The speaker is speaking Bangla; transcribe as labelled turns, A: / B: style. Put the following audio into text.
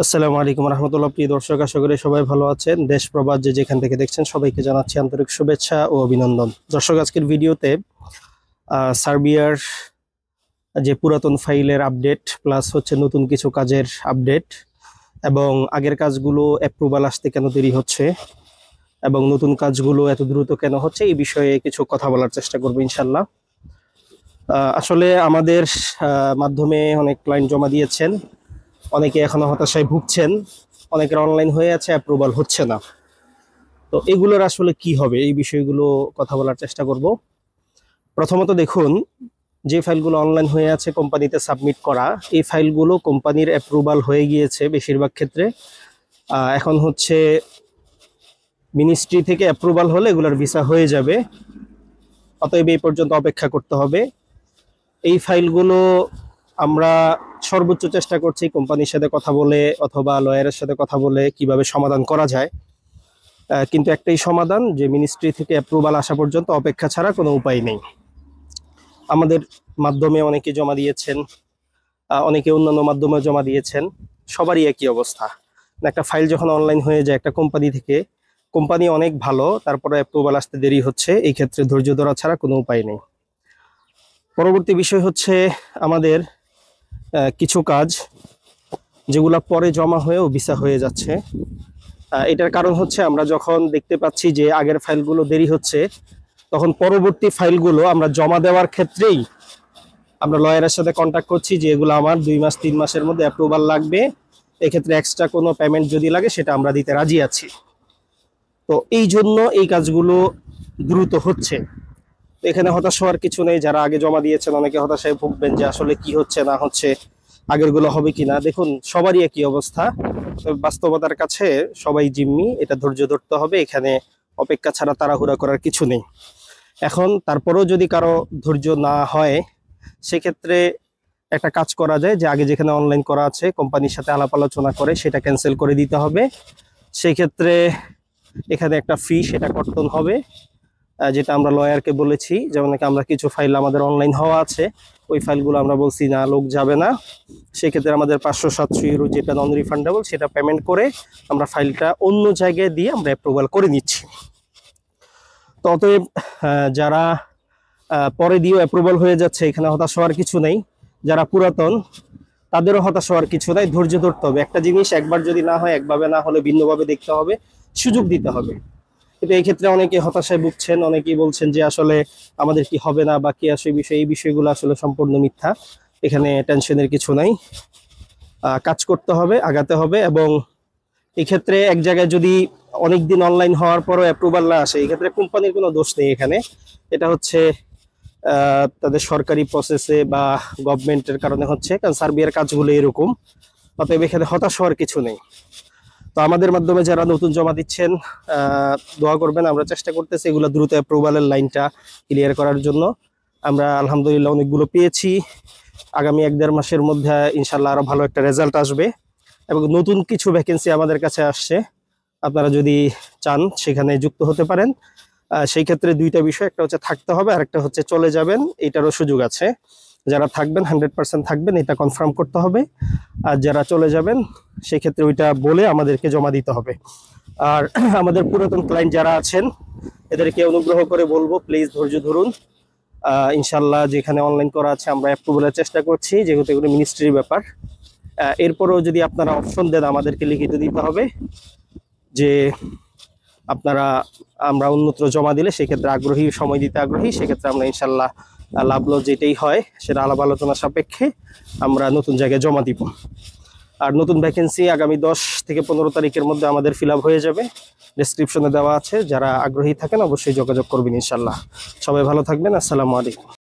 A: আসসালামু আলাইকুম রহমতুল্লাহ। প্রিয় দর্শক, আশা করি সবাই ভালো আছেন। দেশ প্রবাস যে যেখান থেকে দেখছেন সবাইকে জানাচ্ছি আন্তরিক শুভেচ্ছা ও অভিনন্দন। দর্শক, আজকের ভিডিওতে সার্বিয়ার যে পুরাতন ফাইলের আপডেট প্লাস হচ্ছে নতুন কিছু কাজের আপডেট এবং আগের কাজগুলো অ্যাপ্রুভাল আসতে কেন দেরি হচ্ছে এবং নতুন কাজগুলো এত দ্রুত কেন হচ্ছে এই বিষয়ে কিছু কথা বলার চেষ্টা করবো ইনশাল্লাহ। আসলে আমাদের মাধ্যমে অনেক ক্লায়েন্ট জমা দিয়েছেন, অনেকে এখনো হতাশায় ভুগছেন, অনেকের অনলাইন হয়ে আছে, অ্যাপ্রুভাল হচ্ছে না। তো এগুলোর আসলে কি হবে এই বিষয়গুলো কথা বলার চেষ্টা করব। প্রথমত দেখুন, যে ফাইলগুলো অনলাইন হয়ে আছে কোম্পানিতে সাবমিট করা, এই ফাইলগুলো কোম্পানির অ্যাপ্রুভাল হয়ে গিয়েছে বেশিরভাগ ক্ষেত্রে। এখন হচ্ছে মিনিস্ট্রি থেকে অ্যাপ্রুভাল হলে এগুলোর ভিসা হয়ে যাবে, অতএব এই পর্যন্ত অপেক্ষা করতে হবে। এই ফাইলগুলো আমরা সর্বোচ্চ চেষ্টা করছি কোম্পানির সাথে কথা বলে অথবা লয়ারের সাথে কথা বলে কিভাবে সমাধান করা যায়, কিন্তু একটাই সমাধান যে মিনিস্ট্রি থেকে অ্যাপ্রুভাল আসা পর্যন্ত অপেক্ষা ছাড়া কোনো উপায় নেই। আমাদের মাধ্যমে অনেকে জমা দিয়েছেন, অনেকে অন্যান্য মাধ্যমে জমা দিয়েছেন, সবারই একই অবস্থা। একটা ফাইল যখন অনলাইন হয়ে যায় একটা কোম্পানি থেকে, কোম্পানি অনেক ভালো, তারপরে অ্যাপ্রুভাল আসতে দেরি হচ্ছে, এই ক্ষেত্রে ধৈর্য ধরা ছাড়া কোনো উপায় নেই। পরবর্তী বিষয় হচ্ছে আমাদের কিছু কাজ যেগুলো পরে জমা হয়েও ভিসা হয়ে যাচ্ছে। এটার কারণ হচ্ছে আমরা যখন দেখতে পাচ্ছি যে আগের ফাইলগুলো দেরি হচ্ছে, তখন পরবর্তী ফাইলগুলো আমরা জমা দেওয়ার ক্ষেত্রেই আমরা লয়ারের সাথে কন্ট্যাক্ট করছি যে এগুলো আমার 2 মাস 3 মাসের মধ্যে অ্যাপ্রুভাল লাগবে, এক্ষেত্রে এক্সট্রা কোনো পেমেন্ট যদি লাগে সেটা আমরা দিতে রাজি আছি। তো এই জন্য এই কাজগুলো দ্রুত হচ্ছে। এখানে হতাশ হওয়ার কিছু নেই। যারা আগে জমা দিয়েছেন অনেকে হতাশায় ভুগবেন যে আসলে কি হচ্ছে না হচ্ছে, আগেরগুলো হবে কিনা। দেখুন, সবারই একই অবস্থা, বাস্তবতার কাছে সবাই জিম্মি, এটা ধৈর্য ধরতে হবে। এখানে অপেক্ষা ছাড়া তাড়াহুড়া করার কিছু নেই। এখন তারপরেও যদি কারো ধৈর্য না হয়, সেক্ষেত্রে একটা কাজ করা যায় যে আগে যেখানে অনলাইন করা আছে কোম্পানির সাথে আলাপ আলোচনা করে সেটা ক্যান্সেল করে দিতে হবে। সেই ক্ষেত্রে এখানে একটা ফি সেটা কর্তন হবে, যেটা আমরা লয়ারকে বলেছি। যেমন আমরা কিছু ফাইল আমাদের অনলাইন হওয়া আছে, ওই ফাইলগুলো আমরা বলছি না, লোক যাবে না, সেক্ষেত্রে আমাদের 500-700 ইউরো যেটা নন রিফান্ডেবল সেটা পেমেন্ট করে আমরা ফাইলটা অন্য জায়গায় দিয়ে আমরা অ্যাপ্রুভাল করে নিচ্ছি। তো অতএব যারা পরে দিয়েও অ্যাপ্রুভাল হয়ে যাচ্ছে, এখানে হতাশ হওয়ার কিছু নেই। যারা পুরাতন তাদেরও হতাশ হওয়ার কিছু নাই, ধৈর্য ধরতে হবে। একটা জিনিস একবার যদি না হয়, একভাবে না হলে ভিন্নভাবে দেখতে হবে, সুযোগ দিতে হবে। কিন্তু এই ক্ষেত্রে অনেকে হতাশায় ভুগছেন, অনেকেই বলছেন যে আসলে আমাদের কি হবে না বা কি আসে বিষয়, এই বিষয়গুলো আসলে সম্পূর্ণ মিথ্যা। এখানে টেনশনের কিছু নাই, কাজ করতে হবে, আগাতে হবে। এবং এই ক্ষেত্রে এক জায়গায় যদি অনেকদিন অনলাইন হওয়ার পরও অ্যাপ্রুভাল না আসে, এই ক্ষেত্রে কোম্পানির কোনো দোষ নেই। এখানে এটা হচ্ছে তাদের সরকারি প্রসেসে বা গভর্নমেন্টের কারণে হচ্ছে, কারণ সার্বিয়ার কাজগুলো এরকম। অতএব এখানে হতাশ হওয়ার কিছু নেই। তো আমাদের মাধ্যমে যারা নতুন জমা দিচ্ছেন, দোয়া করবেন। আমরা চেষ্টা করতেছি এগুলো দ্রুত অ্যাপ্রুভালের লাইনটা ক্লিয়ার করার জন্য। আমরা আলহামদুলিল্লাহ অনেকগুলো পেয়েছি। আগামী 1-1.5 মাসের মধ্যে ইনশাল্লাহ আরো ভালো একটা রেজাল্ট আসবে এবং নতুন কিছু ভ্যাকেন্সি আমাদের কাছে আসছে। আপনারা যদি চান সেখানে যুক্ত হতে পারেন। সেই ক্ষেত্রে দুইটা বিষয়, একটা হচ্ছে থাকতে হবে আর একটা হচ্ছে চলে যাবেন, এটারও সুযোগ আছে। যারা থাকবেন 100% থাকবেন, এটা কনফার্ম করতে হবে। আর যারা চলে যাবেন সেই ক্ষেত্রে ওইটা বলে আমাদেরকে জমা দিতে হবে। আর আমাদের পুরাতন ক্লায়েন্ট যারা আছেন এদেরকে অনুগ্রহ করে বলবো, প্লিজ ধৈর্য ধরুন। ইনশাল্লাহ যেখানে অনলাইন করা আছে আমরা অ্যাপ্রুভালের চেষ্টা করছি, যেহেতু এগুলো মিনিস্ট্রির ব্যাপার। এরপরেও যদি আপনারা অপশন দেন, আমাদেরকে লিখিত দিতে হবে যে আমরা অন্যত্র জমা দিলে সেক্ষেত্রে আগ্রহী, সময় দিতে আগ্রহী, সেক্ষেত্রে আমরা ইনশাল্লাহ লাভ লস যেটাই হয় সেটা আলাপ আলোচনা সাপেক্ষে আমরা নতুন জায়গায় জমা দিব। আর নতুন ভ্যাকেন্সি আগামী 10 থেকে 15 তারিখের মধ্যে আমাদের ফিল আপ হয়ে যাবে, ডেসক্রিপশনে দেওয়া আছে। যারা আগ্রহী থাকেন অবশ্যই যোগাযোগ করবেন ইনশাল্লাহ। সবাই ভালো থাকবেন। আসসালামু আলাইকুম।